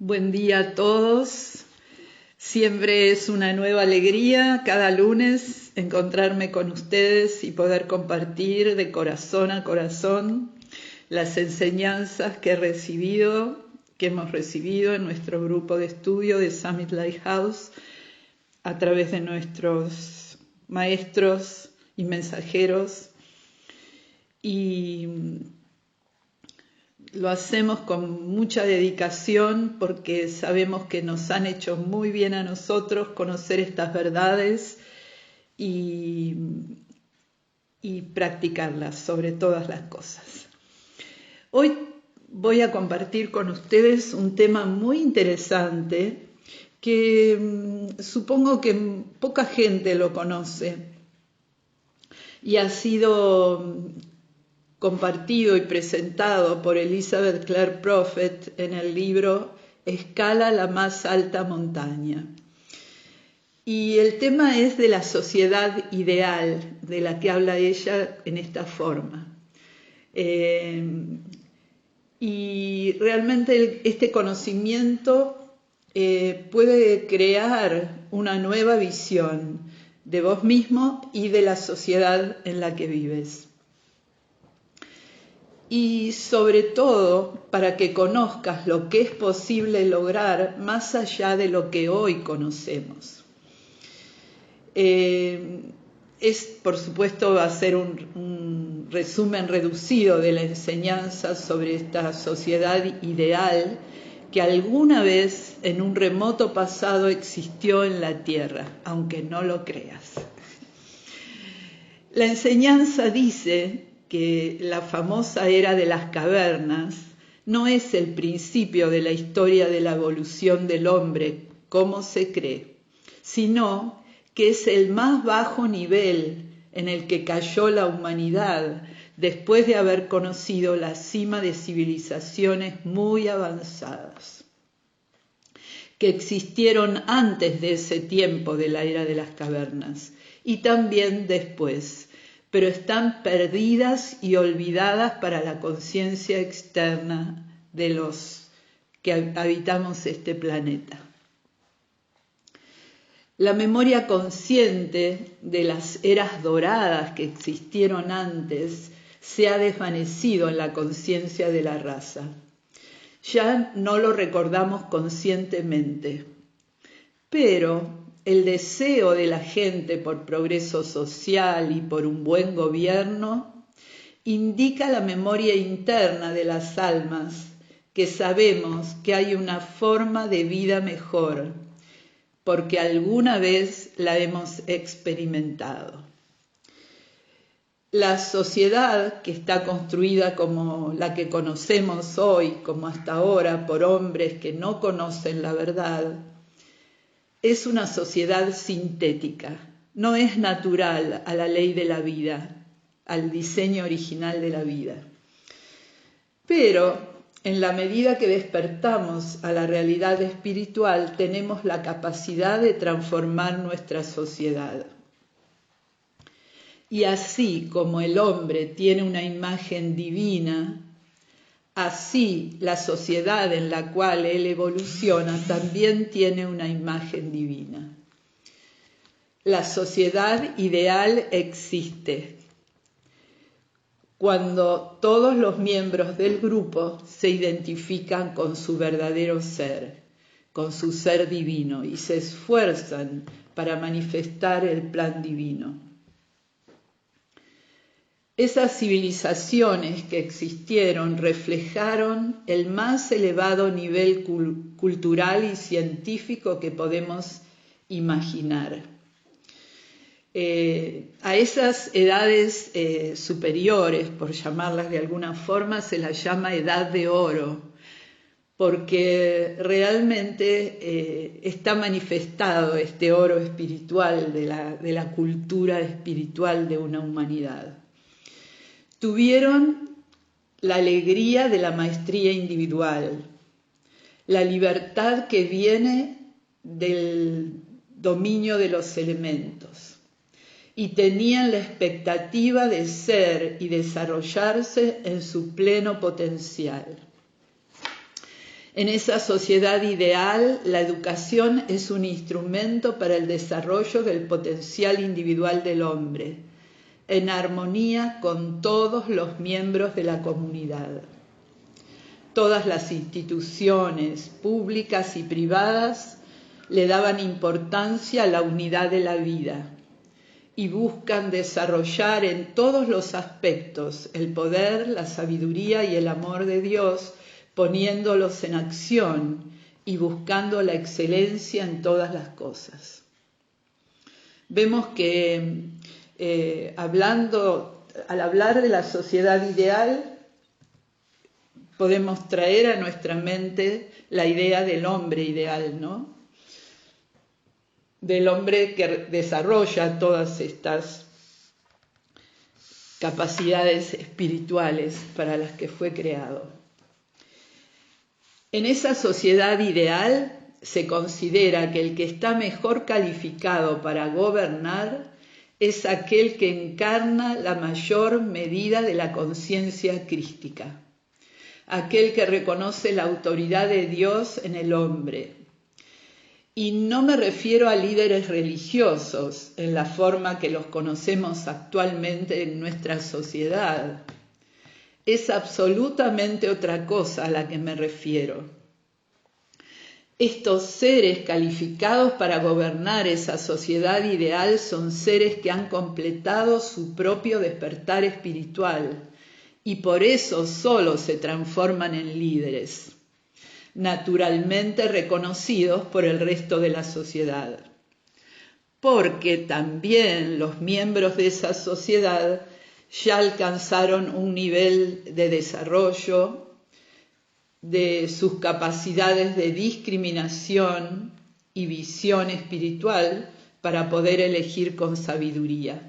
Buen día a todos. Siempre es una nueva alegría cada lunes encontrarme con ustedes y poder compartir de corazón a corazón las enseñanzas que hemos recibido en nuestro grupo de estudio de Summit Lighthouse a través de nuestros maestros y mensajeros. Y lo hacemos con mucha dedicación porque sabemos que nos han hecho muy bien a nosotros conocer estas verdades y practicarlas sobre todas las cosas. Hoy voy a compartir con ustedes un tema muy interesante que supongo que poca gente lo conoce y ha sido compartido y presentado por Elizabeth Clare Prophet en el libro Escala la más alta montaña. Y el tema es de la sociedad ideal, de la que habla ella en esta forma. Y realmente este conocimiento puede crear una nueva visión de vos mismo y de la sociedad en la que vives. Y sobre todo para que conozcas lo que es posible lograr más allá de lo que hoy conocemos. Por supuesto, va a ser un resumen reducido de la enseñanza sobre esta sociedad ideal que alguna vez en un remoto pasado existió en la Tierra, aunque no lo creas. La enseñanza dice que la famosa era de las cavernas no es el principio de la historia de la evolución del hombre, como se cree, sino que es el más bajo nivel en el que cayó la humanidad después de haber conocido la cima de civilizaciones muy avanzadas, que existieron antes de ese tiempo de la era de las cavernas y también después, pero están perdidas y olvidadas para la conciencia externa de los que habitamos este planeta. La memoria consciente de las eras doradas que existieron antes se ha desvanecido en la conciencia de la raza. Ya no lo recordamos conscientemente, pero el deseo de la gente por progreso social y por un buen gobierno indica la memoria interna de las almas que sabemos que hay una forma de vida mejor, porque alguna vez la hemos experimentado. La sociedad que está construida como la que conocemos hoy, como hasta ahora, por hombres que no conocen la verdad, es una sociedad sintética, no es natural a la ley de la vida, al diseño original de la vida. Pero en la medida que despertamos a la realidad espiritual, tenemos la capacidad de transformar nuestra sociedad. Y así como el hombre tiene una imagen divina, así la sociedad en la cual él evoluciona también tiene una imagen divina. La sociedad ideal existe cuando todos los miembros del grupo se identifican con su verdadero ser, con su ser divino y se esfuerzan para manifestar el plan divino. Esas civilizaciones que existieron reflejaron el más elevado nivel cultural y científico que podemos imaginar. A esas edades superiores, por llamarlas de alguna forma, se las llama edad de oro, porque realmente está manifestado este oro espiritual de la cultura espiritual de una humanidad. Tuvieron la alegría de la maestría individual, la libertad que viene del dominio de los elementos y tenían la expectativa de ser y desarrollarse en su pleno potencial. En esa sociedad ideal, la educación es un instrumento para el desarrollo del potencial individual del hombre, en armonía con todos los miembros de la comunidad. Todas las instituciones públicas y privadas le daban importancia a la unidad de la vida y buscan desarrollar en todos los aspectos el poder, la sabiduría y el amor de Dios, poniéndolos en acción y buscando la excelencia en todas las cosas. Vemos que al hablar de la sociedad ideal, podemos traer a nuestra mente la idea del hombre ideal, ¿no? Del hombre que desarrolla todas estas capacidades espirituales para las que fue creado. En esa sociedad ideal se considera que el que está mejor calificado para gobernar es aquel que encarna la mayor medida de la conciencia crística, aquel que reconoce la autoridad de Dios en el hombre. Y no me refiero a líderes religiosos en la forma que los conocemos actualmente en nuestra sociedad. Es absolutamente otra cosa a la que me refiero. Estos seres calificados para gobernar esa sociedad ideal son seres que han completado su propio despertar espiritual y por eso solo se transforman en líderes, naturalmente reconocidos por el resto de la sociedad. Porque también los miembros de esa sociedad ya alcanzaron un nivel de desarrollo de sus capacidades de discriminación y visión espiritual para poder elegir con sabiduría.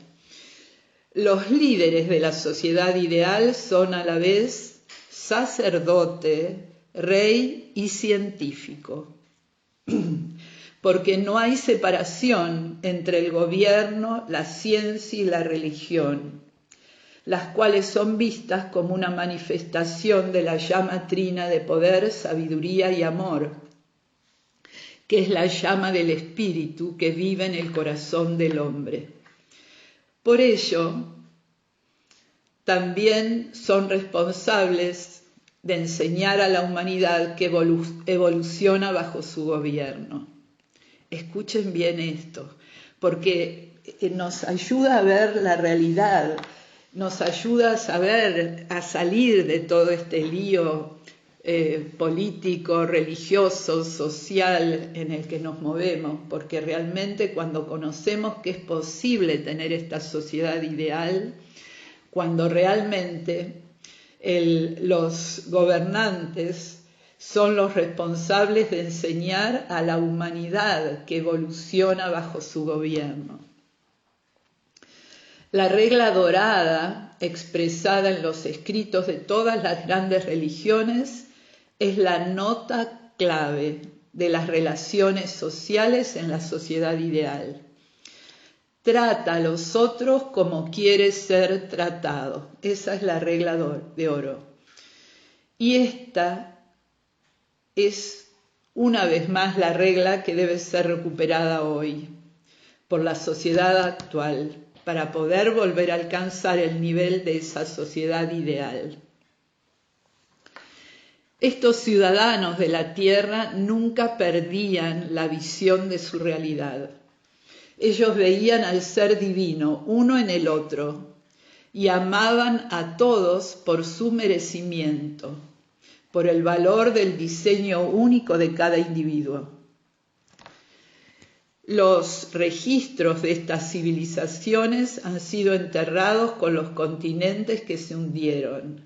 Los líderes de la sociedad ideal son a la vez sacerdote, rey y científico, porque no hay separación entre el gobierno, la ciencia y la religión, las cuales son vistas como una manifestación de la llama trina de poder, sabiduría y amor, que es la llama del espíritu que vive en el corazón del hombre. Por ello, también son responsables de enseñar a la humanidad que evoluciona bajo su gobierno. Escuchen bien esto, porque nos ayuda a ver la realidad, nos ayuda a salir de todo este lío político, religioso, social en el que nos movemos, porque realmente cuando conocemos que es posible tener esta sociedad ideal, cuando realmente los gobernantes son los responsables de enseñar a la humanidad que evoluciona bajo su gobierno. La regla dorada, expresada en los escritos de todas las grandes religiones, es la nota clave de las relaciones sociales en la sociedad ideal. Trata a los otros como quieres ser tratado. Esa es la regla de oro. Y esta es una vez más la regla que debe ser recuperada hoy por la sociedad actual para poder volver a alcanzar el nivel de esa sociedad ideal. Estos ciudadanos de la tierra nunca perdían la visión de su realidad. Ellos veían al ser divino, uno en el otro, y amaban a todos por su merecimiento, por el valor del diseño único de cada individuo. Los registros de estas civilizaciones han sido enterrados con los continentes que se hundieron,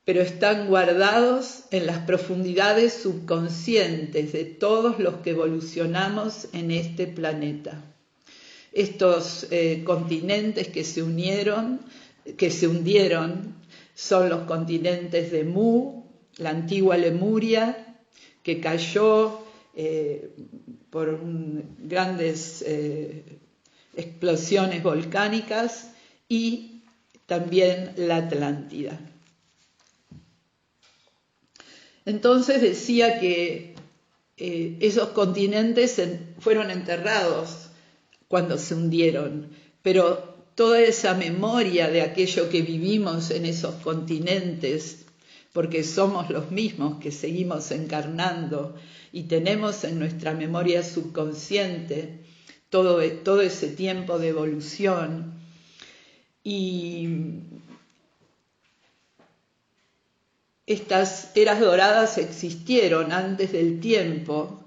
pero están guardados en las profundidades subconscientes de todos los que evolucionamos en este planeta. Estos continentes que se hundieron son los continentes de Mu, la antigua Lemuria, que cayó por grandes explosiones volcánicas, y también la Atlántida. Entonces decía que esos continentes fueron enterrados cuando se hundieron, pero toda esa memoria de aquello que vivimos en esos continentes, porque somos los mismos que seguimos encarnando y tenemos en nuestra memoria subconsciente todo ese tiempo de evolución, y estas eras doradas existieron antes del tiempo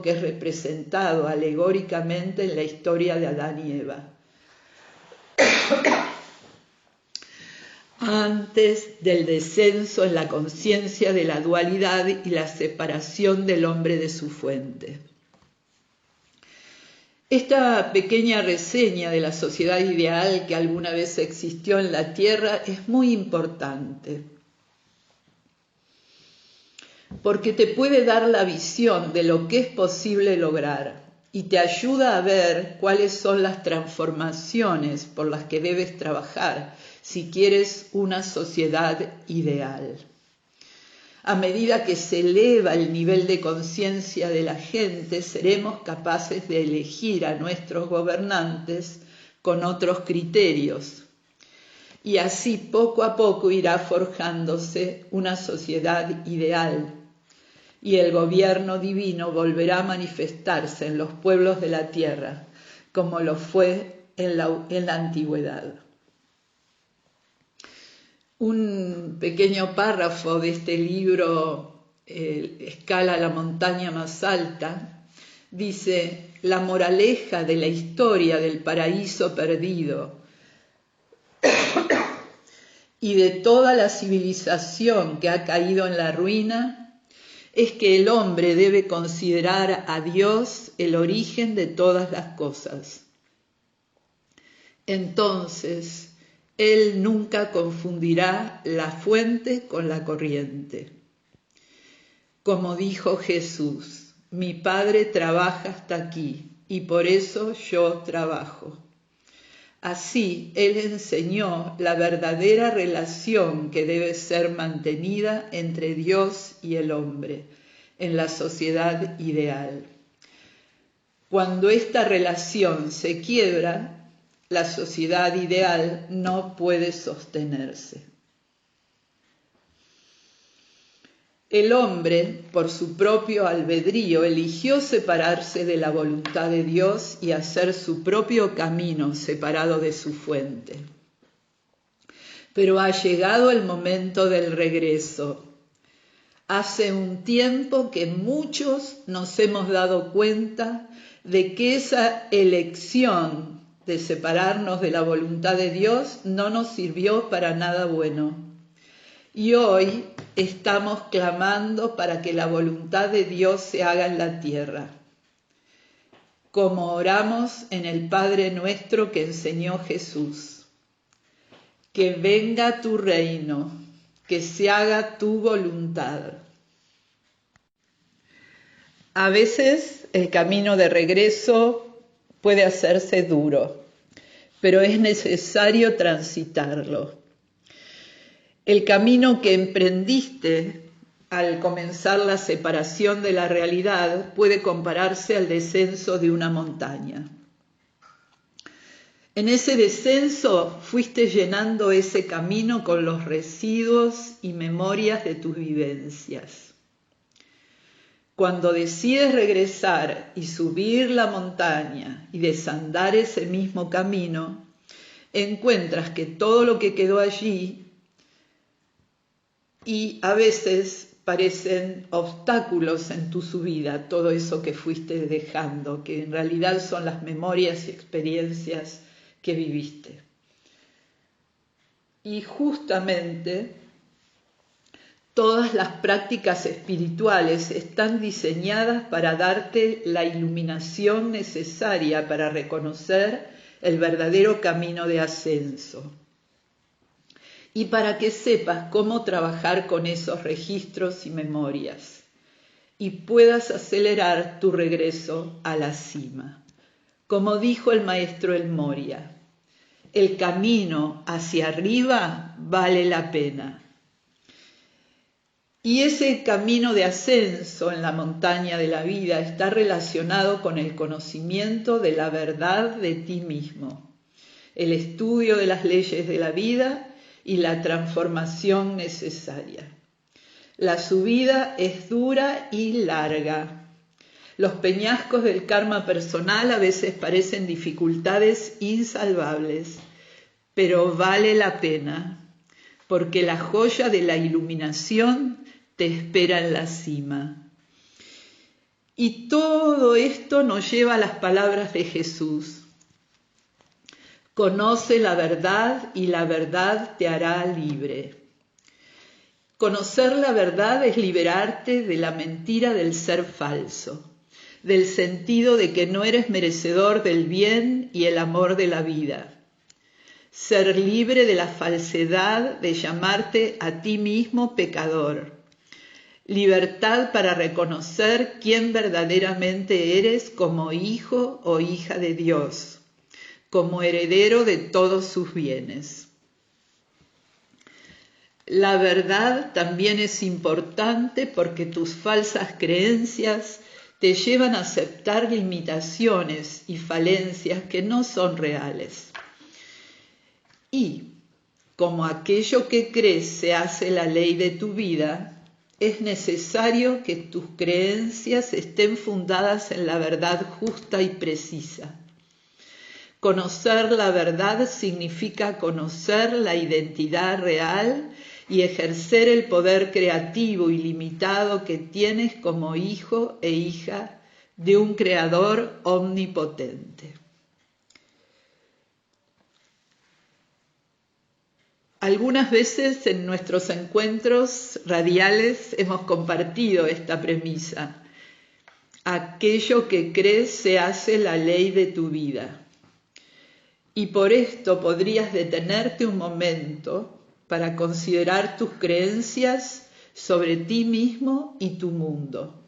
que es representado alegóricamente en la historia de Adán y Eva. Antes del descenso en la conciencia de la dualidad y la separación del hombre de su fuente. Esta pequeña reseña de la sociedad ideal que alguna vez existió en la Tierra es muy importante, porque te puede dar la visión de lo que es posible lograr y te ayuda a ver cuáles son las transformaciones por las que debes trabajar si quieres una sociedad ideal. A medida que se eleva el nivel de conciencia de la gente, seremos capaces de elegir a nuestros gobernantes con otros criterios. Y así poco a poco irá forjándose una sociedad ideal. Y el gobierno divino volverá a manifestarse en los pueblos de la tierra, como lo fue en la antigüedad. Un pequeño párrafo de este libro, Escala a la montaña más alta, dice: la moraleja de la historia del paraíso perdido y de toda la civilización que ha caído en la ruina es que el hombre debe considerar a Dios el origen de todas las cosas. Entonces, Él nunca confundirá la fuente con la corriente. Como dijo Jesús, mi Padre trabaja hasta aquí y por eso yo trabajo. Así, Él enseñó la verdadera relación que debe ser mantenida entre Dios y el hombre en la sociedad ideal. Cuando esta relación se quiebra, la sociedad ideal no puede sostenerse. El hombre, por su propio albedrío, eligió separarse de la voluntad de Dios y hacer su propio camino separado de su fuente. Pero ha llegado el momento del regreso. Hace un tiempo que muchos nos hemos dado cuenta de que esa elección de separarnos de la voluntad de Dios no nos sirvió para nada bueno. Y hoy estamos clamando para que la voluntad de Dios se haga en la tierra, como oramos en el Padre Nuestro que enseñó Jesús. Que venga tu reino, que se haga tu voluntad. A veces el camino de regreso puede hacerse duro, pero es necesario transitarlo. El camino que emprendiste al comenzar la separación de la realidad puede compararse al descenso de una montaña. En ese descenso fuiste llenando ese camino con los residuos y memorias de tus vivencias. Cuando decides regresar y subir la montaña y desandar ese mismo camino, encuentras que todo lo que quedó allí y a veces parecen obstáculos en tu subida, todo eso que fuiste dejando, que en realidad son las memorias y experiencias que viviste. Y justamente todas las prácticas espirituales están diseñadas para darte la iluminación necesaria para reconocer el verdadero camino de ascenso y para que sepas cómo trabajar con esos registros y memorias y puedas acelerar tu regreso a la cima. Como dijo el maestro El Moria, el camino hacia arriba vale la pena. Y ese camino de ascenso en la montaña de la vida está relacionado con el conocimiento de la verdad de ti mismo, el estudio de las leyes de la vida y la transformación necesaria. La subida es dura y larga. Los peñascos del karma personal a veces parecen dificultades insalvables, pero vale la pena, porque la joya de la iluminación te espera en la cima. Y todo esto nos lleva a las palabras de Jesús. Conoce la verdad y la verdad te hará libre. Conocer la verdad es liberarte de la mentira del ser falso, del sentido de que no eres merecedor del bien y el amor de la vida. Ser libre de la falsedad de llamarte a ti mismo pecador. Libertad para reconocer quién verdaderamente eres como hijo o hija de Dios, como heredero de todos sus bienes. La verdad también es importante porque tus falsas creencias te llevan a aceptar limitaciones y falencias que no son reales. Y, como aquello que crees se hace la ley de tu vida, es necesario que tus creencias estén fundadas en la verdad justa y precisa. Conocer la verdad significa conocer la identidad real y ejercer el poder creativo ilimitado que tienes como hijo e hija de un creador omnipotente. Algunas veces en nuestros encuentros radiales hemos compartido esta premisa. Aquello que crees se hace la ley de tu vida. Y por esto podrías detenerte un momento para considerar tus creencias sobre ti mismo y tu mundo,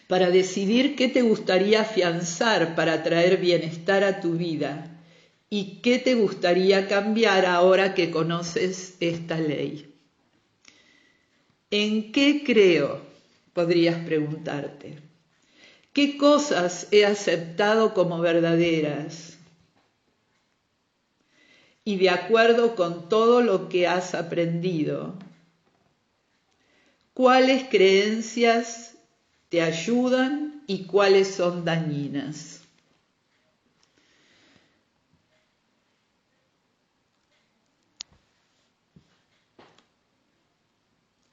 para decidir qué te gustaría afianzar para traer bienestar a tu vida y qué te gustaría cambiar ahora que conoces esta ley. ¿En qué creo?, podrías preguntarte. ¿Qué cosas he aceptado como verdaderas? Y de acuerdo con todo lo que has aprendido, ¿cuáles creencias te ayudan y cuáles son dañinas?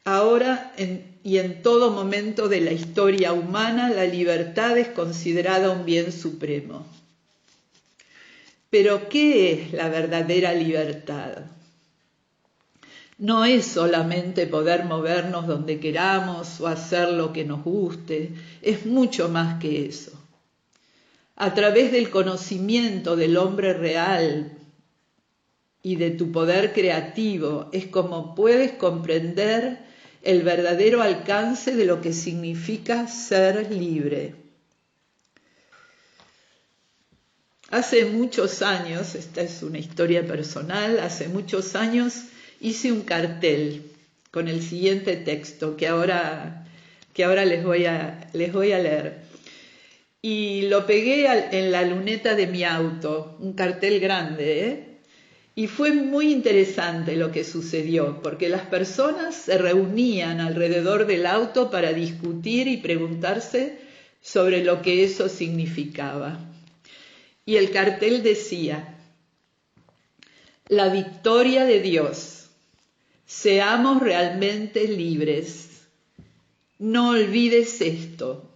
Ahora y en todo momento de la historia humana, la libertad es considerada un bien supremo. Pero, ¿qué es la verdadera libertad? No es solamente poder movernos donde queramos o hacer lo que nos guste, es mucho más que eso. A través del conocimiento del hombre real y de tu poder creativo es como puedes comprender el verdadero alcance de lo que significa ser libre. Hace muchos años, esta es una historia personal, hace muchos años hice un cartel con el siguiente texto que ahora les voy a leer. Y lo pegué en la luneta de mi auto, un cartel grande, Y fue muy interesante lo que sucedió, porque las personas se reunían alrededor del auto para discutir y preguntarse sobre lo que eso significaba. Y el cartel decía: la victoria de Dios, seamos realmente libres. No olvides esto.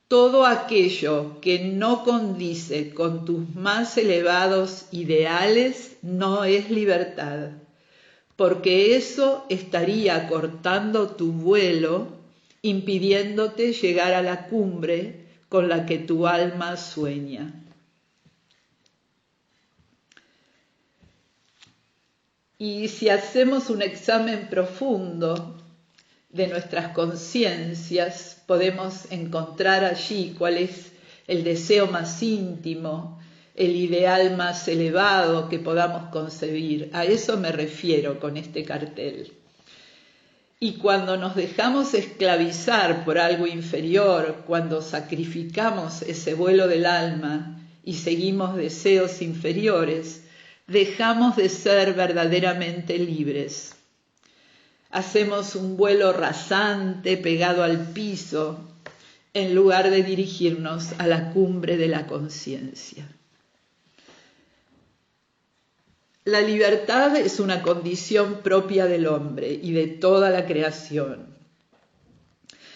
Todo aquello que no condice con tus más elevados ideales no es libertad, porque eso estaría cortando tu vuelo, impidiéndote llegar a la cumbre con la que tu alma sueña. Y si hacemos un examen profundo de nuestras conciencias, podemos encontrar allí cuál es el deseo más íntimo, el ideal más elevado que podamos concebir. A eso me refiero con este cartel. Y cuando nos dejamos esclavizar por algo inferior, cuando sacrificamos ese vuelo del alma y seguimos deseos inferiores, dejamos de ser verdaderamente libres. Hacemos un vuelo rasante pegado al piso en lugar de dirigirnos a la cumbre de la conciencia. La libertad es una condición propia del hombre y de toda la creación.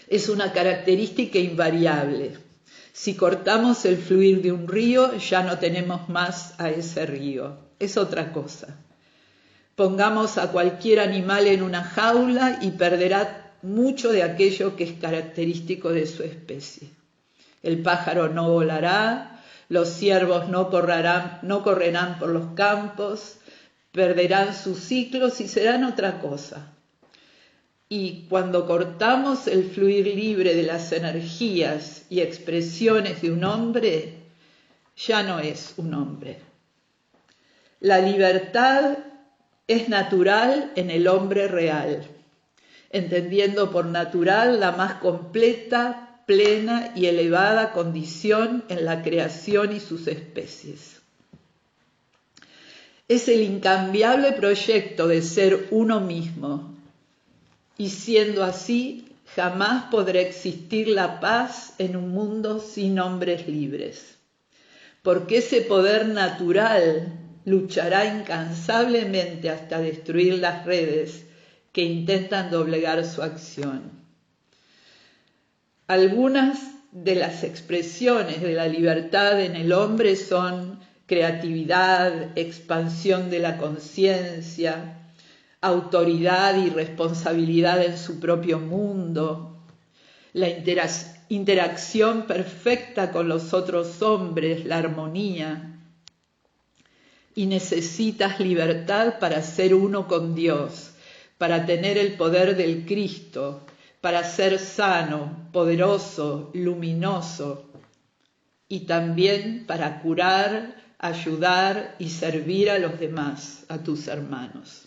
Es una característica invariable. Si cortamos el fluir de un río, ya no tenemos más a ese río. Es otra cosa. Pongamos a cualquier animal en una jaula y perderá mucho de aquello que es característico de su especie. El pájaro no volará, los ciervos no correrán por los campos, perderán sus ciclos y serán otra cosa. Y cuando cortamos el fluir libre de las energías y expresiones de un hombre, ya no es un hombre. La libertad es natural en el hombre real, entendiendo por natural la más completa, plena y elevada condición en la creación y sus especies. Es el incambiable proyecto de ser uno mismo, y siendo así, jamás podrá existir la paz en un mundo sin hombres libres, porque ese poder natural luchará incansablemente hasta destruir las redes que intentan doblegar su acción. Algunas de las expresiones de la libertad en el hombre son creatividad, expansión de la conciencia, autoridad y responsabilidad en su propio mundo, la interacción perfecta con los otros hombres, la armonía. Y necesitas libertad para ser uno con Dios, para tener el poder del Cristo, para ser sano, poderoso, luminoso, y también para curar, ayudar y servir a los demás, a tus hermanos.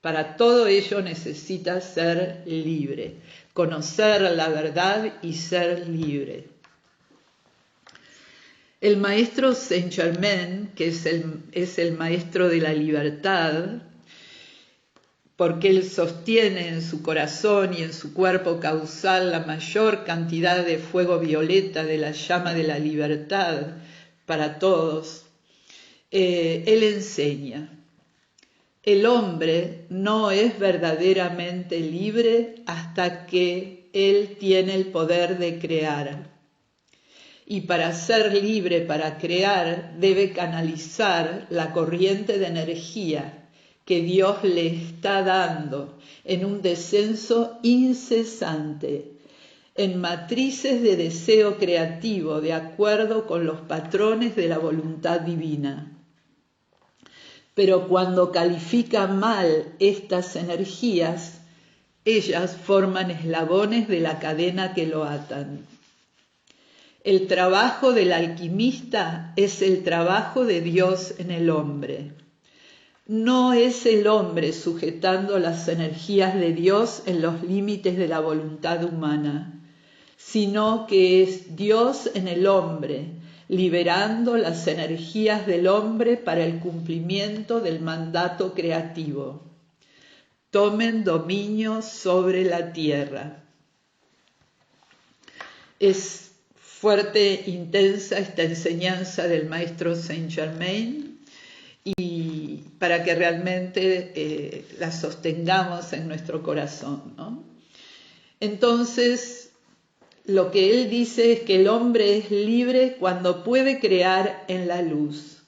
Para todo ello necesitas ser libre, conocer la verdad y ser libre. El maestro Saint-Germain, que es el maestro de la libertad, porque él sostiene en su corazón y en su cuerpo causal la mayor cantidad de fuego violeta de la llama de la libertad para todos, él enseña: el hombre no es verdaderamente libre hasta que él tiene el poder de crear. Y para ser libre, para crear, debe canalizar la corriente de energía que Dios le está dando en un descenso incesante, en matrices de deseo creativo de acuerdo con los patrones de la voluntad divina. Pero cuando califica mal estas energías, ellas forman eslabones de la cadena que lo atan. El trabajo del alquimista es el trabajo de Dios en el hombre. No es el hombre sujetando las energías de Dios en los límites de la voluntad humana, sino que es Dios en el hombre, liberando las energías del hombre para el cumplimiento del mandato creativo. Tomen dominio sobre la tierra. Es fuerte, intensa esta enseñanza del maestro Saint-Germain, y para que realmente la sostengamos en nuestro corazón, ¿no? Entonces, lo que él dice es que el hombre es libre cuando puede crear en la luz.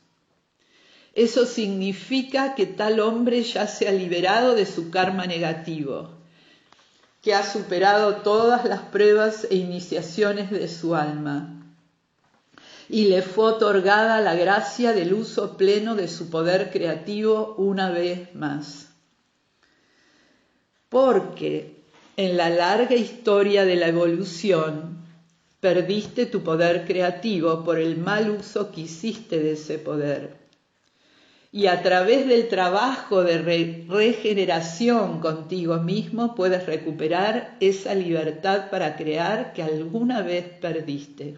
Eso significa que tal hombre ya se ha liberado de su karma negativo, que ha superado todas las pruebas e iniciaciones de su alma, y le fue otorgada la gracia del uso pleno de su poder creativo una vez más. Porque en la larga historia de la evolución perdiste tu poder creativo por el mal uso que hiciste de ese poder. y a través del trabajo de regeneración contigo mismo puedes recuperar esa libertad para crear que alguna vez perdiste.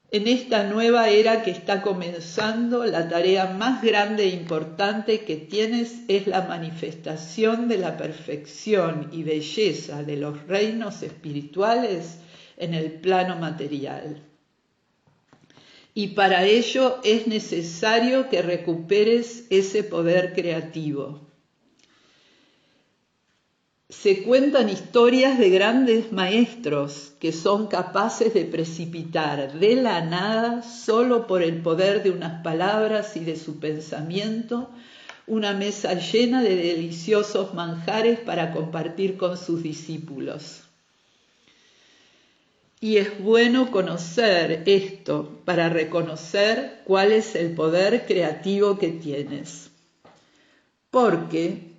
En esta nueva era que está comenzando, la tarea más grande e importante que tienes es la manifestación de la perfección y belleza de los reinos espirituales en el plano material. Y para ello es necesario que recuperes ese poder creativo. Se cuentan historias de grandes maestros que son capaces de precipitar de la nada, solo por el poder de unas palabras y de su pensamiento, una mesa llena de deliciosos manjares para compartir con sus discípulos. Y es bueno conocer esto para reconocer cuál es el poder creativo que tienes. Porque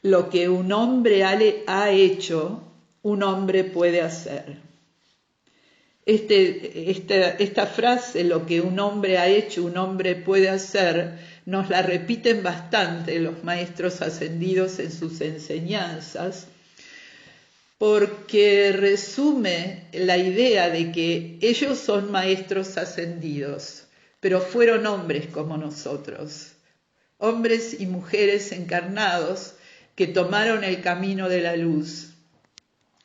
lo que un hombre ha hecho, un hombre puede hacer. Esta frase, lo que un hombre ha hecho, un hombre puede hacer, nos la repiten bastante los maestros ascendidos en sus enseñanzas, porque resume la idea de que ellos son maestros ascendidos, pero fueron hombres como nosotros, hombres y mujeres encarnados que tomaron el camino de la luz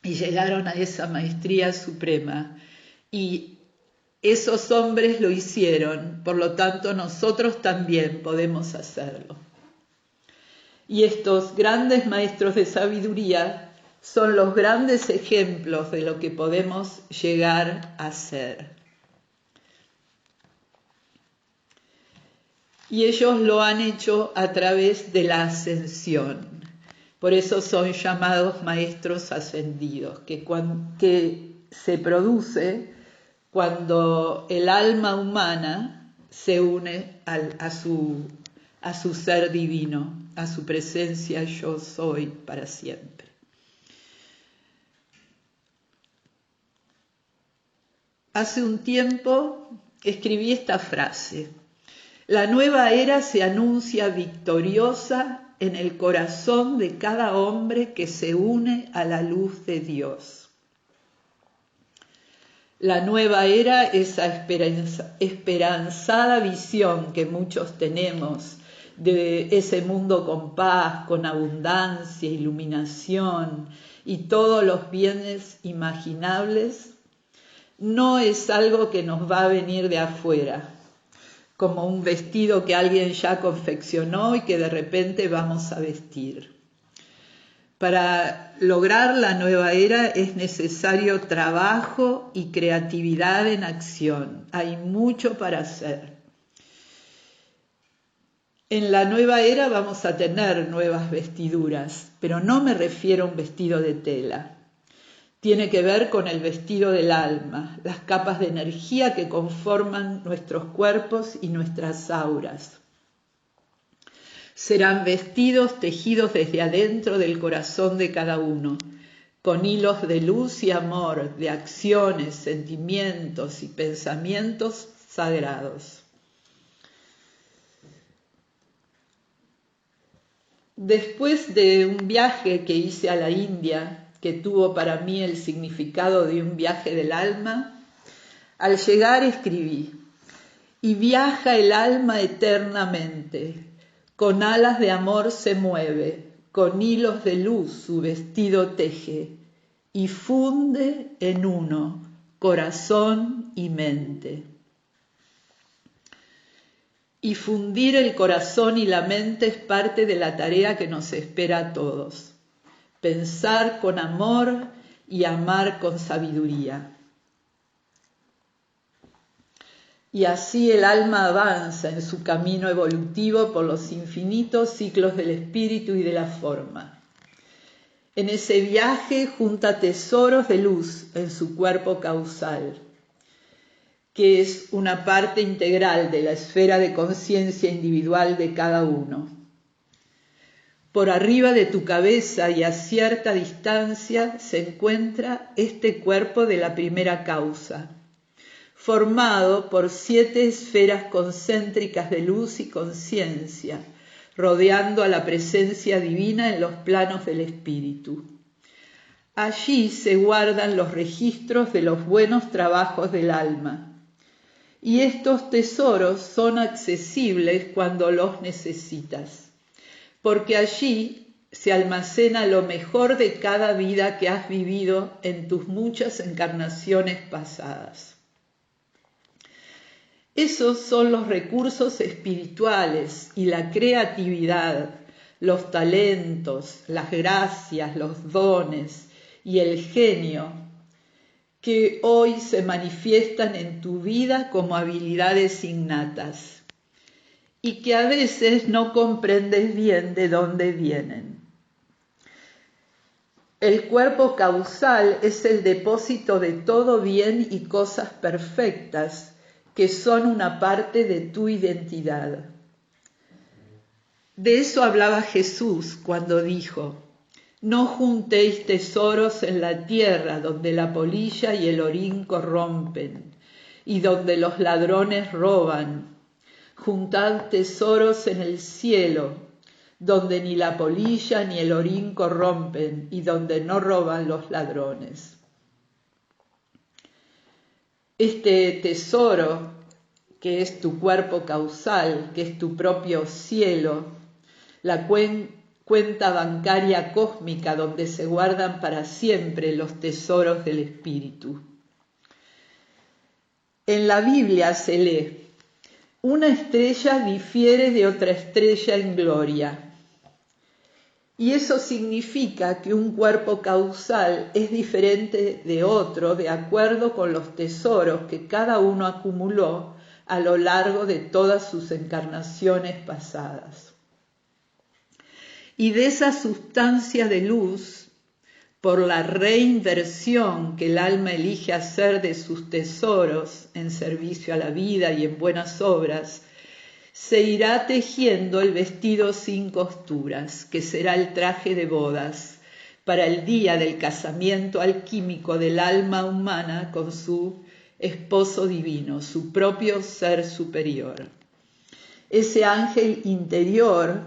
y llegaron a esa maestría suprema. Y esos hombres lo hicieron, por lo tanto nosotros también podemos hacerlo. Y estos grandes maestros de sabiduría son los grandes ejemplos de lo que podemos llegar a ser. Y ellos lo han hecho a través de la ascensión. Por eso son llamados maestros ascendidos, que se produce cuando el alma humana se une a su ser divino, a su presencia yo soy para siempre. Hace un tiempo escribí esta frase: la nueva era se anuncia victoriosa en el corazón de cada hombre que se une a la luz de Dios. La nueva era, esa esperanzada visión que muchos tenemos de ese mundo con paz, con abundancia, iluminación y todos los bienes imaginables, no es algo que nos va a venir de afuera, como un vestido que alguien ya confeccionó y que de repente vamos a vestir. Para lograr la nueva era es necesario trabajo y creatividad en acción. Hay mucho para hacer. En la nueva era vamos a tener nuevas vestiduras, pero no me refiero a un vestido de tela. Tiene que ver con el vestido del alma, las capas de energía que conforman nuestros cuerpos y nuestras auras. Serán vestidos tejidos desde adentro del corazón de cada uno, con hilos de luz y amor, de acciones, sentimientos y pensamientos sagrados. Después de un viaje que hice a la India, que tuvo para mí el significado de un viaje del alma, al llegar escribí: y viaja el alma eternamente, con alas de amor se mueve, con hilos de luz su vestido teje, y funde en uno corazón y mente. Y fundir el corazón y la mente es parte de la tarea que nos espera a todos. Pensar con amor y amar con sabiduría. Y así el alma avanza en su camino evolutivo por los infinitos ciclos del espíritu y de la forma. En ese viaje junta tesoros de luz en su cuerpo causal, que es una parte integral de la esfera de conciencia individual de cada uno. Por arriba de tu cabeza y a cierta distancia se encuentra este cuerpo de la primera causa, formado por 7 esferas concéntricas de luz y conciencia, rodeando a la presencia divina en los planos del espíritu. Allí se guardan los registros de los buenos trabajos del alma, y estos tesoros son accesibles cuando los necesitas, porque allí se almacena lo mejor de cada vida que has vivido en tus muchas encarnaciones pasadas. Esos son los recursos espirituales y la creatividad, los talentos, las gracias, los dones y el genio que hoy se manifiestan en tu vida como habilidades innatas y que a veces no comprendes bien de dónde vienen. El cuerpo causal es el depósito de todo bien y cosas perfectas que son una parte de tu identidad. De eso hablaba Jesús cuando dijo: no juntéis tesoros en la tierra donde la polilla y el orín corrompen y donde los ladrones roban. Juntad tesoros en el cielo donde ni la polilla ni el orín corrompen y donde no roban los ladrones. Este tesoro, que es tu cuerpo causal, que es tu propio cielo, la cuenta bancaria cósmica donde se guardan para siempre los tesoros del espíritu. En la Biblia se lee: una estrella difiere de otra estrella en gloria. Y eso significa que un cuerpo causal es diferente de otro de acuerdo con los tesoros que cada uno acumuló a lo largo de todas sus encarnaciones pasadas. Y de esa sustancia de luz, por la reinversión que el alma elige hacer de sus tesoros en servicio a la vida y en buenas obras, se irá tejiendo el vestido sin costuras, que será el traje de bodas, para el día del casamiento alquímico del alma humana con su esposo divino, su propio ser superior. Ese ángel interior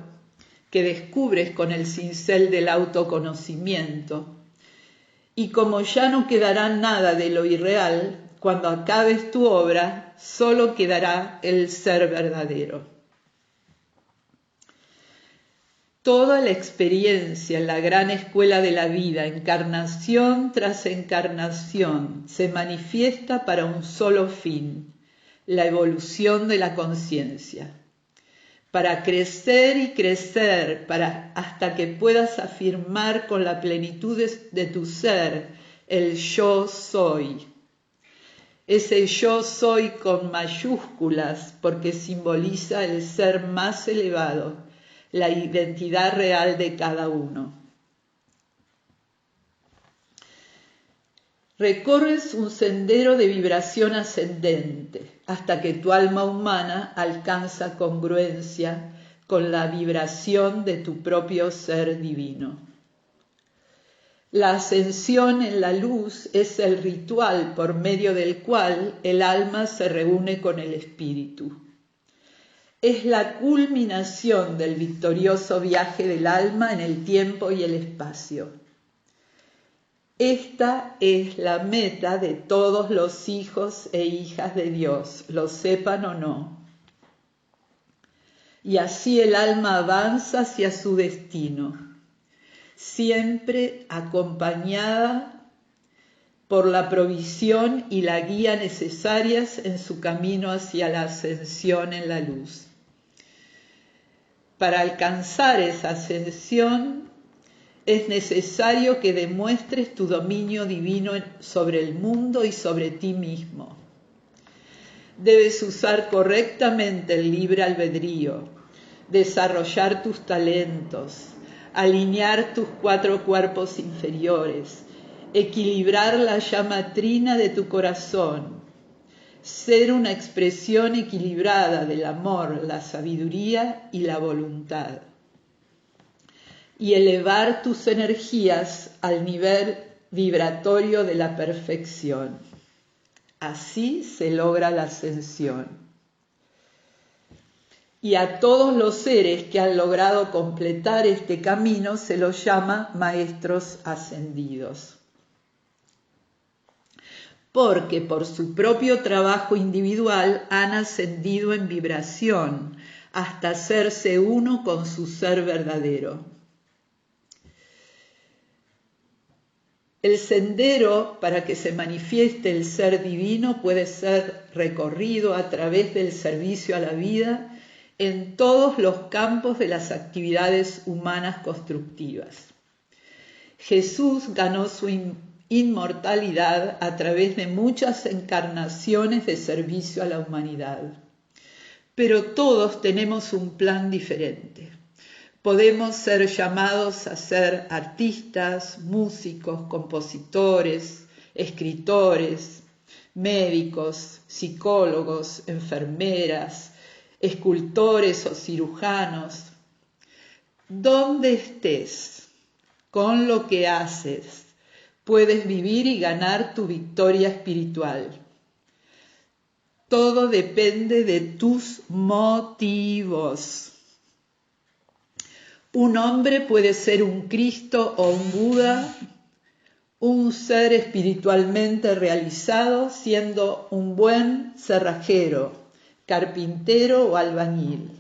que descubres con el cincel del autoconocimiento, y como ya no quedará nada de lo irreal, cuando acabes tu obra, solo quedará el ser verdadero. Toda la experiencia en la gran escuela de la vida, encarnación tras encarnación, se manifiesta para un solo fin: la evolución de la conciencia. Para crecer y crecer, hasta que puedas afirmar con la plenitud de tu ser el yo soy. Ese yo soy con mayúsculas, porque simboliza el ser más elevado, la identidad real de cada uno. Recorres un sendero de vibración ascendente hasta que tu alma humana alcanza congruencia con la vibración de tu propio ser divino. La ascensión en la luz es el ritual por medio del cual el alma se reúne con el espíritu. Es la culminación del victorioso viaje del alma en el tiempo y el espacio. Esta es la meta de todos los hijos e hijas de Dios, lo sepan o no. Y así el alma avanza hacia su destino, siempre acompañada por la provisión y la guía necesarias en su camino hacia la ascensión en la luz. Para alcanzar esa ascensión, es necesario que demuestres tu dominio divino sobre el mundo y sobre ti mismo. Debes usar correctamente el libre albedrío, desarrollar tus talentos, alinear tus 4 cuerpos inferiores, equilibrar la llama trina de tu corazón, ser una expresión equilibrada del amor, la sabiduría y la voluntad, y elevar tus energías al nivel vibratorio de la perfección. Así se logra la ascensión. Y a todos los seres que han logrado completar este camino se los llama maestros ascendidos. Porque por su propio trabajo individual han ascendido en vibración hasta hacerse uno con su ser verdadero. El sendero para que se manifieste el ser divino puede ser recorrido a través del servicio a la vida en todos los campos de las actividades humanas constructivas. Jesús ganó su inmortalidad a través de muchas encarnaciones de servicio a la humanidad. Pero todos tenemos un plan diferente. Podemos ser llamados a ser artistas, músicos, compositores, escritores, médicos, psicólogos, enfermeras, escultores o cirujanos. Donde estés, con lo que haces, puedes vivir y ganar tu victoria espiritual. Todo depende de tus motivos. Un hombre puede ser un Cristo o un Buda, un ser espiritualmente realizado siendo un buen cerrajero, carpintero o albañil.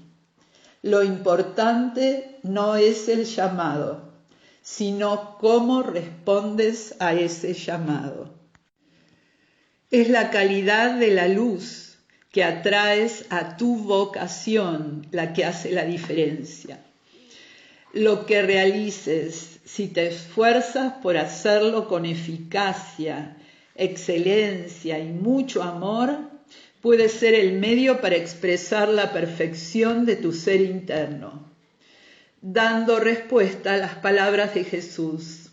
Lo importante no es el llamado, sino cómo respondes a ese llamado. Es la calidad de la luz que atraes a tu vocación la que hace la diferencia. Lo que realices, si te esfuerzas por hacerlo con eficacia, excelencia y mucho amor, puede ser el medio para expresar la perfección de tu ser interno, dando respuesta a las palabras de Jesús.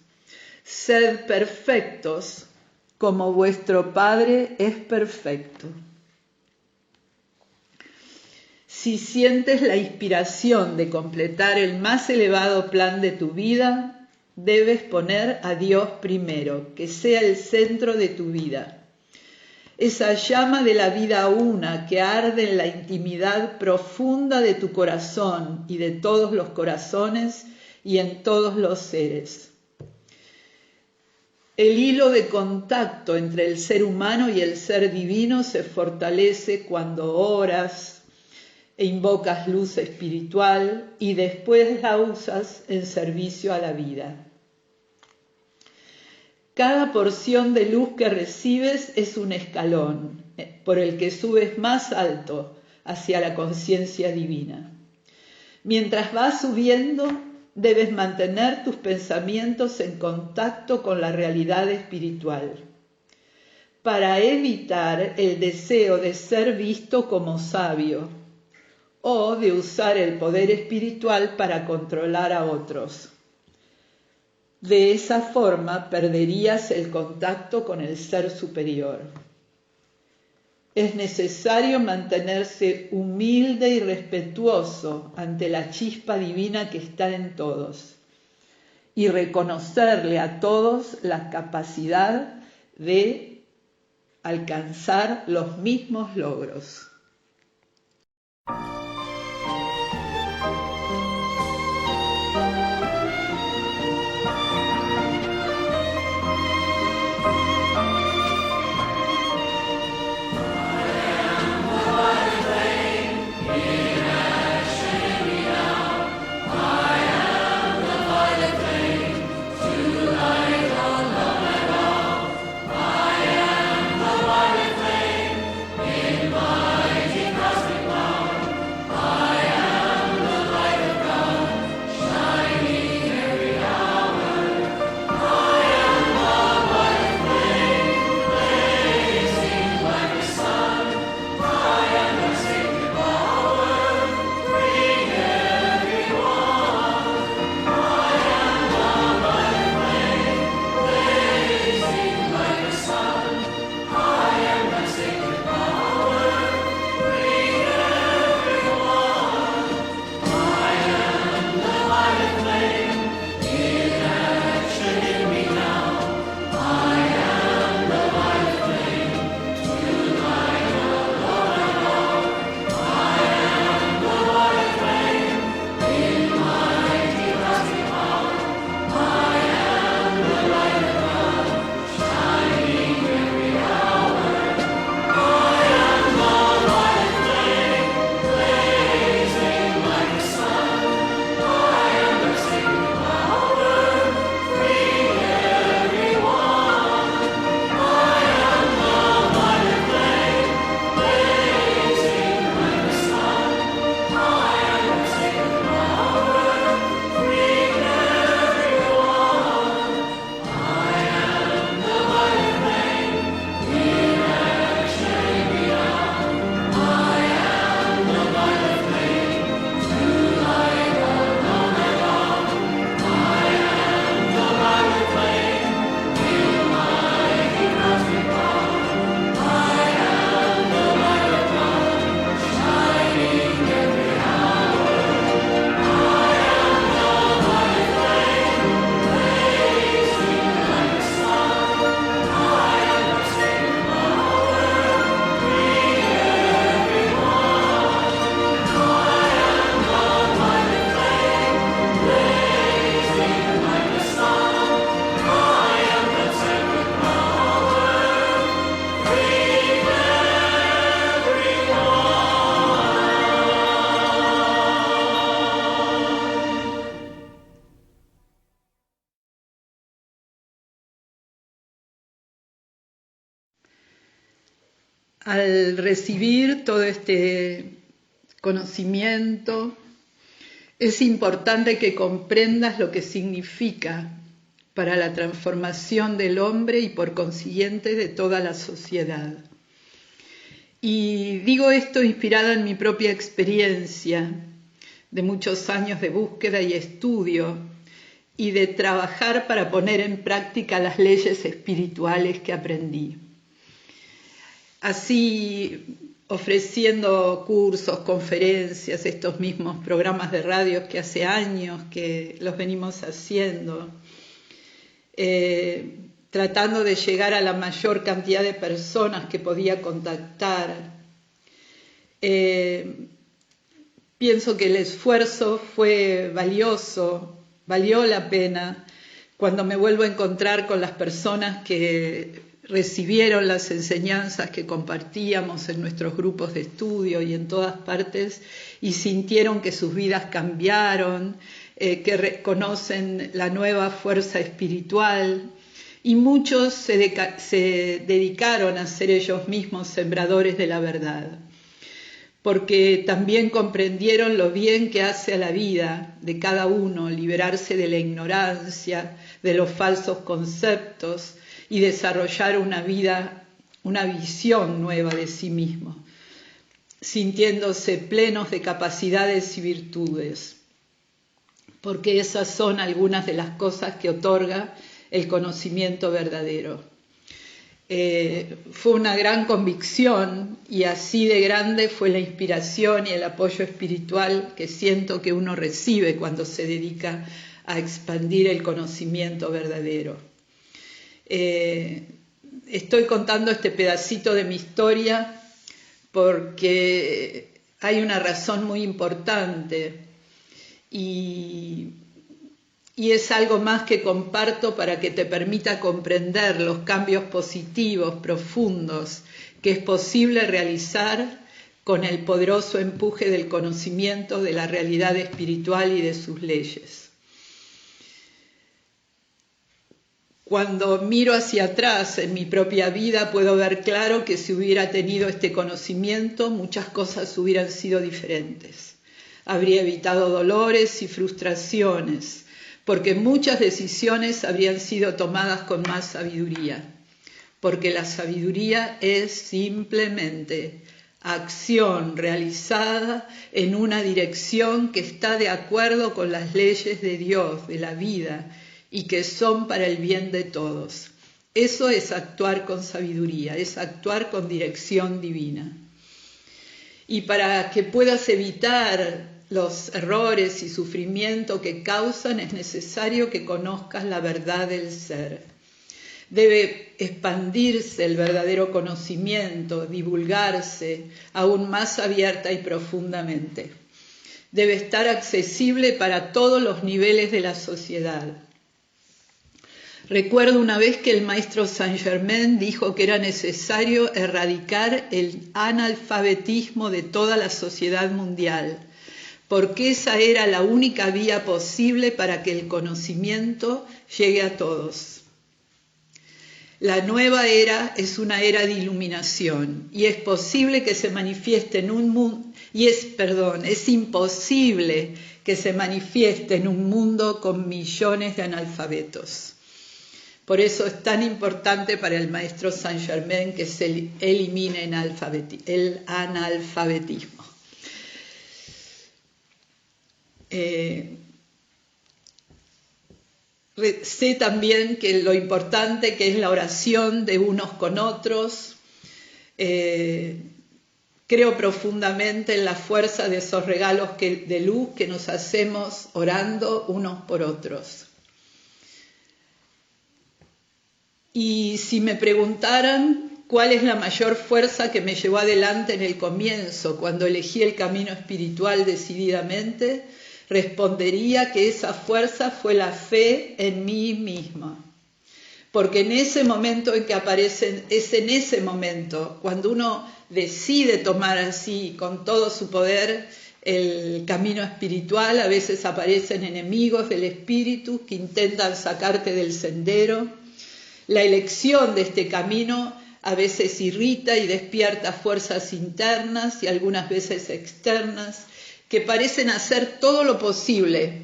Sed perfectos, como vuestro Padre es perfecto. Si sientes la inspiración de completar el más elevado plan de tu vida, debes poner a Dios primero, que sea el centro de tu vida. Esa llama de la vida una que arde en la intimidad profunda de tu corazón y de todos los corazones y en todos los seres. El hilo de contacto entre el ser humano y el ser divino se fortalece cuando oras e invocas luz espiritual y después la usas en servicio a la vida. Cada porción de luz que recibes es un escalón por el que subes más alto hacia la conciencia divina. Mientras vas subiendo, debes mantener tus pensamientos en contacto con la realidad espiritual, para evitar el deseo de ser visto como sabio o de usar el poder espiritual para controlar a otros. De esa forma perderías el contacto con el ser superior. Es necesario mantenerse humilde y respetuoso ante la chispa divina que está en todos y reconocerle a todos la capacidad de alcanzar los mismos logros. In my al recibir todo este conocimiento, es importante que comprendas lo que significa para la transformación del hombre y por consiguiente de toda la sociedad. Y digo esto inspirada en mi propia experiencia de muchos años de búsqueda y estudio y de trabajar para poner en práctica las leyes espirituales que aprendí. Así, ofreciendo cursos, conferencias, estos mismos programas de radio que hace años que los venimos haciendo, tratando de llegar a la mayor cantidad de personas que podía contactar. Pienso que el esfuerzo fue valioso, valió la pena cuando me vuelvo a encontrar con las personas que recibieron las enseñanzas que compartíamos en nuestros grupos de estudio y en todas partes y sintieron que sus vidas cambiaron, que reconocen la nueva fuerza espiritual y muchos se dedicaron a ser ellos mismos sembradores de la verdad, porque también comprendieron lo bien que hace a la vida de cada uno liberarse de la ignorancia, de los falsos conceptos y desarrollar una visión nueva de sí mismo, sintiéndose plenos de capacidades y virtudes, porque esas son algunas de las cosas que otorga el conocimiento verdadero. Fue una gran convicción y así de grande fue la inspiración y el apoyo espiritual que siento que uno recibe cuando se dedica a expandir el conocimiento verdadero. Estoy contando este pedacito de mi historia porque hay una razón muy importante y es algo más que comparto para que te permita comprender los cambios positivos, profundos, que es posible realizar con el poderoso empuje del conocimiento de la realidad espiritual y de sus leyes. Cuando miro hacia atrás en mi propia vida puedo ver claro que si hubiera tenido este conocimiento muchas cosas hubieran sido diferentes. Habría evitado dolores y frustraciones, porque muchas decisiones habrían sido tomadas con más sabiduría, porque la sabiduría es simplemente acción realizada en una dirección que está de acuerdo con las leyes de Dios, de la vida, y que son para el bien de todos. Eso es actuar con sabiduría, es actuar con dirección divina. Y para que puedas evitar los errores y sufrimiento que causan, es necesario que conozcas la verdad del ser. Debe expandirse el verdadero conocimiento, divulgarse aún más abierta y profundamente. Debe estar accesible para todos los niveles de la sociedad. Recuerdo una vez que el maestro Saint Germain dijo que era necesario erradicar el analfabetismo de toda la sociedad mundial, porque esa era la única vía posible para que el conocimiento llegue a todos. La nueva era es una era de iluminación y es posible que se manifieste en un mundo, es imposible que se manifieste en un mundo con millones de analfabetos. Por eso es tan importante para el maestro Saint Germain que se elimine el analfabetismo. Sé también que lo importante que es la oración de unos con otros. Creo profundamente en la fuerza de esos regalos de luz que nos hacemos orando unos por otros. Y si me preguntaran cuál es la mayor fuerza que me llevó adelante en el comienzo, cuando elegí el camino espiritual decididamente, respondería que esa fuerza fue la fe en mí misma. Porque en ese momento en que aparecen, es en ese momento, cuando uno decide tomar así, con todo su poder, el camino espiritual, a veces aparecen enemigos del espíritu que intentan sacarte del sendero. La elección de este camino A veces irrita y despierta fuerzas internas y algunas veces externas que parecen hacer todo lo posible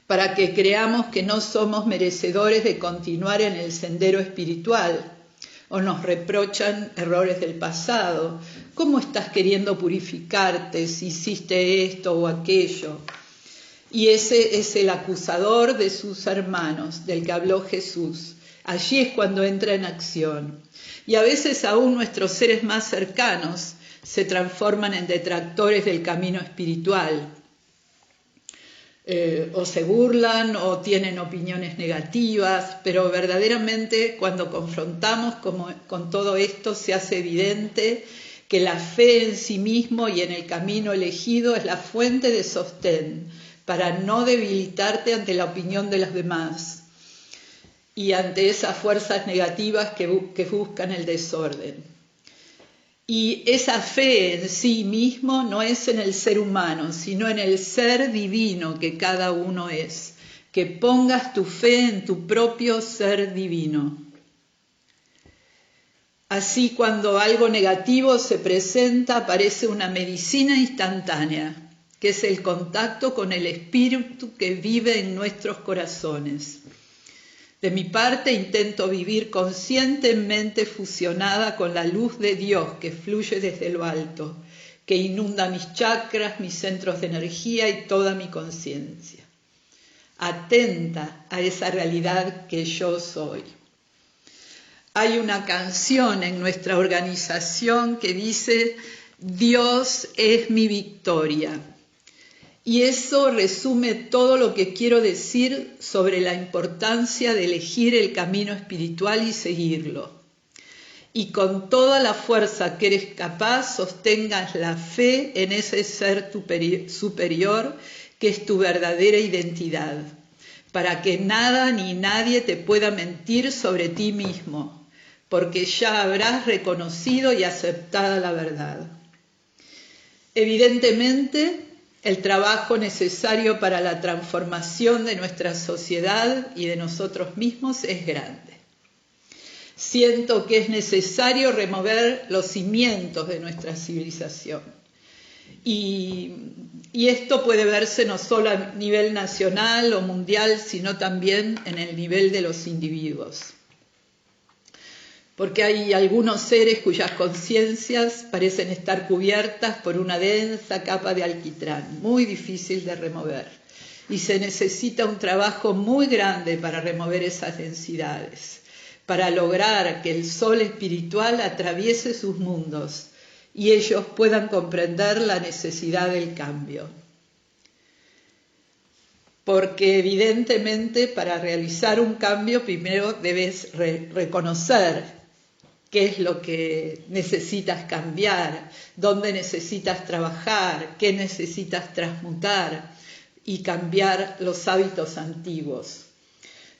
para que creamos que no somos merecedores de continuar en el sendero espiritual, o nos reprochan errores del pasado. ¿Cómo estás queriendo purificarte si hiciste esto o aquello? Y ese es el acusador de sus hermanos, del que habló Jesús. Allí es cuando entra en acción. Y a veces aún nuestros seres más cercanos se transforman en detractores del camino espiritual. O se burlan o tienen opiniones negativas, pero verdaderamente cuando confrontamos con todo esto se hace evidente que la fe en sí mismo y en el camino elegido es la fuente de sostén para no debilitarte ante la opinión de los demás y ante esas fuerzas negativas que buscan el desorden. Y esa fe en sí mismo no es en el ser humano, sino en el ser divino que cada uno es. Que pongas tu fe en tu propio ser divino. Así, cuando algo negativo se presenta, aparece una medicina instantánea, que es el contacto con el espíritu que vive en nuestros corazones. De mi parte, intento vivir conscientemente fusionada con la luz de Dios que fluye desde lo alto, que inunda mis chakras, mis centros de energía y toda mi conciencia. Atenta a esa realidad que yo soy. Hay una canción en nuestra organización que dice: Dios es mi victoria. Y eso resume todo lo que quiero decir sobre la importancia de elegir el camino espiritual y seguirlo. Y con toda la fuerza que eres capaz, sostengas la fe en ese ser superior que es tu verdadera identidad, para que nada ni nadie te pueda mentir sobre ti mismo, porque ya habrás reconocido y aceptado la verdad. Evidentemente, el trabajo necesario para la transformación de nuestra sociedad y de nosotros mismos es grande. Siento que es necesario remover los cimientos de nuestra civilización. Y esto puede verse no solo a nivel nacional o mundial, sino también en el nivel de los individuos. Porque hay algunos seres cuyas conciencias parecen estar cubiertas por una densa capa de alquitrán, muy difícil de remover. Y se necesita un trabajo muy grande para remover esas densidades, para lograr que el sol espiritual atraviese sus mundos y ellos puedan comprender la necesidad del cambio. Porque evidentemente para realizar un cambio primero debes reconocer qué es lo que necesitas cambiar, dónde necesitas trabajar, qué necesitas transmutar y cambiar los hábitos antiguos,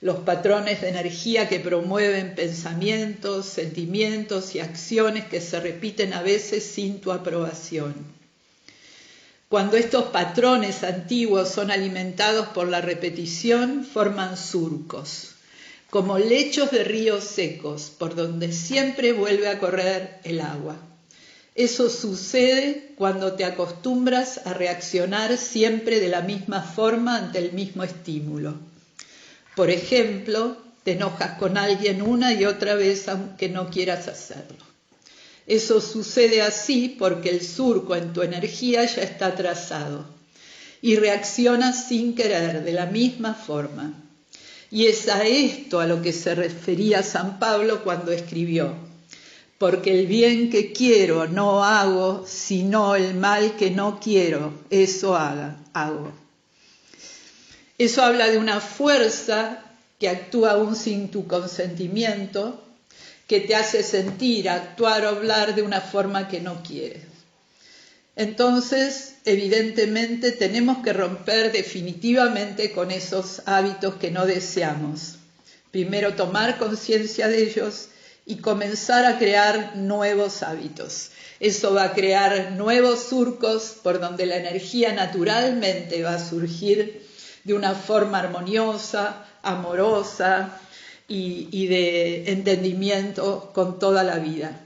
los patrones de energía que promueven pensamientos, sentimientos y acciones que se repiten a veces sin tu aprobación. Cuando estos patrones antiguos son alimentados por la repetición, forman surcos, como lechos de ríos secos, por donde siempre vuelve a correr el agua. Eso sucede cuando te acostumbras a reaccionar siempre de la misma forma ante el mismo estímulo. Por ejemplo, te enojas con alguien una y otra vez aunque no quieras hacerlo. Eso sucede así porque el surco en tu energía ya está trazado y reaccionas sin querer de la misma forma. Y es a esto a lo que se refería San Pablo cuando escribió: porque el bien que quiero no hago, sino el mal que no quiero, eso hago. Eso habla de una fuerza que actúa aún sin tu consentimiento, que te hace sentir, actuar o hablar de una forma que no quieres. Entonces, evidentemente, tenemos que romper definitivamente con esos hábitos que no deseamos. Primero, tomar conciencia de ellos y comenzar a crear nuevos hábitos. Eso va a crear nuevos surcos por donde la energía naturalmente va a surgir de una forma armoniosa, amorosa, y de entendimiento con toda la vida.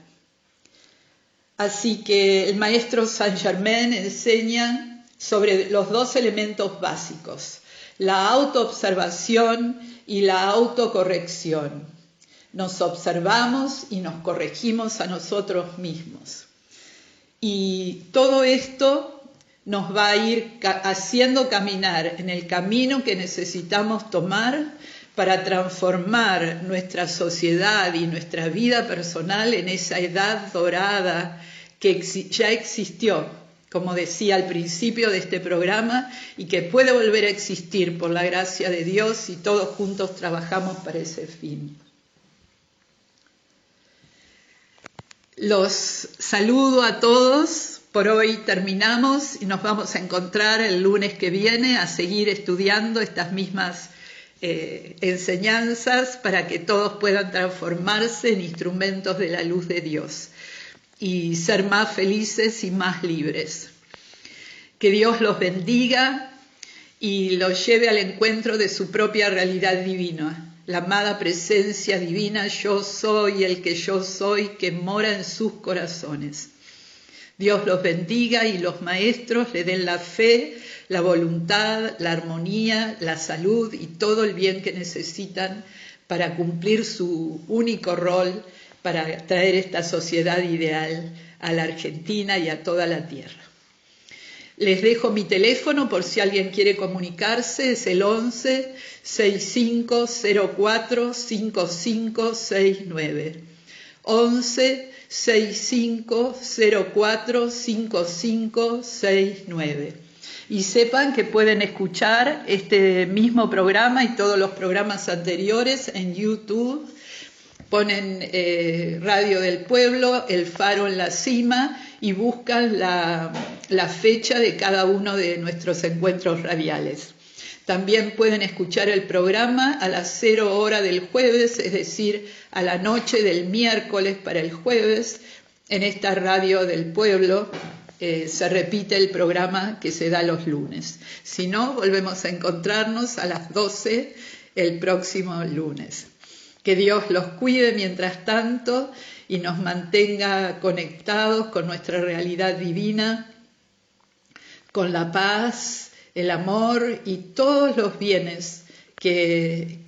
Así que el maestro Saint-Germain enseña sobre los dos elementos básicos, la autoobservación y la autocorrección. Nos observamos y nos corregimos a nosotros mismos. Y todo esto nos va a ir haciendo caminar en el camino que necesitamos tomar para transformar nuestra sociedad y nuestra vida personal en esa edad dorada que ya existió, como decía al principio de este programa, y que puede volver a existir por la gracia de Dios si todos juntos trabajamos para ese fin. Los saludo a todos. Por hoy terminamos y nos vamos a encontrar el lunes que viene a seguir estudiando estas mismas enseñanzas para que todos puedan transformarse en instrumentos de la luz de Dios y ser más felices y más libres. Que Dios los bendiga y los lleve al encuentro de su propia realidad divina, la amada presencia divina, yo soy el que yo soy, que mora en sus corazones. Dios los bendiga y los maestros le den la fe, la voluntad, la armonía, la salud y todo el bien que necesitan para cumplir su único rol, para traer esta sociedad ideal a la Argentina y a toda la tierra. Les dejo mi teléfono por si alguien quiere comunicarse, es el 11 6504 5569. 11 6504 5569. Y sepan que pueden escuchar este mismo programa y todos los programas anteriores en YouTube. Ponen Radio del Pueblo, El Faro en la Cima y buscan la fecha de cada uno de nuestros encuentros radiales. También pueden escuchar el programa a las 0 horas del jueves, es decir, a la noche del miércoles para el jueves. En esta Radio del Pueblo se repite el programa que se da los lunes. Si no, volvemos a encontrarnos a las 12 el próximo lunes. Que Dios los cuide mientras tanto y nos mantenga conectados con nuestra realidad divina, con la paz, el amor y todos los bienes que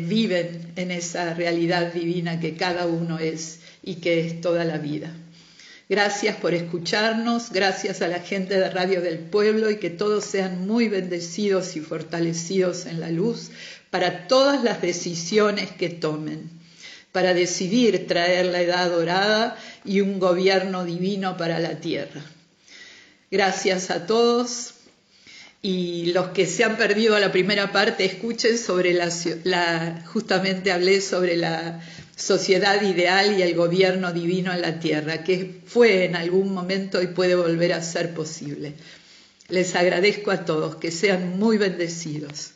viven en esa realidad divina que cada uno es y que es toda la vida. Gracias por escucharnos, gracias a la gente de Radio del Pueblo y que todos sean muy bendecidos y fortalecidos en la luz para todas las decisiones que tomen, para decidir traer la edad dorada y un gobierno divino para la tierra. Gracias a todos y los que se han perdido la primera parte, escuchen sobre justamente hablé sobre la sociedad ideal y el gobierno divino en la tierra, que fue en algún momento y puede volver a ser posible. Les agradezco a todos, que sean muy bendecidos.